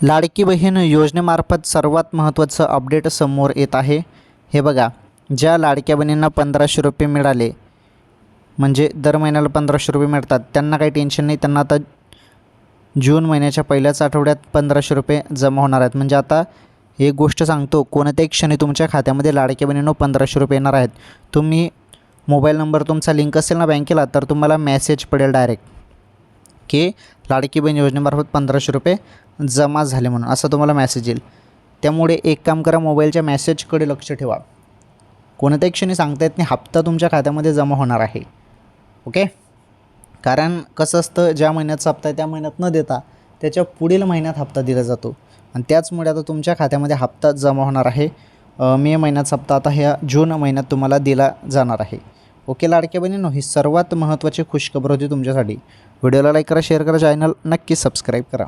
लाडकी बहीण योजनेमार्फत सर्वात महत्त्वाचं अपडेट समोर येत आहे। हे बघा, ज्या लाडक्या बहिणींना 1500 रुपये मिळाले, म्हणजे दर महिन्याला 1500 रुपये मिळतात, त्यांना काही टेन्शन नाही। त्यांना आता जून महिन्याच्या पहिल्याच आठवड्यात 1500 रुपये जमा होणार आहेत। म्हणजे आता एक गोष्ट सांगतो, कोणत्याही क्षणी तुमच्या खात्यामध्ये लाडक्या बहिणींनो 1500 रुपये येणार आहेत। तुम्ही मोबाईल नंबर तुमचा लिंक असेल ना बँकेला, तर तुम्हाला मेसेज पडेल डायरेक्ट की लाडकी बहीण योजनेमार्फत 1500 रुपये जमा झाले म्हणून, असा तुम्हाला मेसेज येईल। त्यामुळे एक काम करा, मोबाईलच्या मेसेजकडे लक्ष ठेवा। कोणत्याही क्षणी सांगता येत नाही, हप्ता तुमच्या खात्यामध्ये जमा होणार आहे। ओके, कारण कसं असतं, ज्या महिन्याचा हप्ता आहे त्या महिन्यात न देता त्याच्या पुढील महिन्यात हप्ता दिला जातो, आणि त्याचमुळे आता तुमच्या खात्यामध्ये हप्ता जमा होणार आहे। मे महिन्याचा हप्ता आता ह्या जून महिन्यात तुम्हाला दिला जाणार आहे। ओके लाडक्या बहिणींनो, ही सर्वात महत्त्वाची खुशखबर होती तुमच्यासाठी। व्हिडिओला लाईक करा, शेअर करा, चॅनल नक्की सबस्क्राईब करा।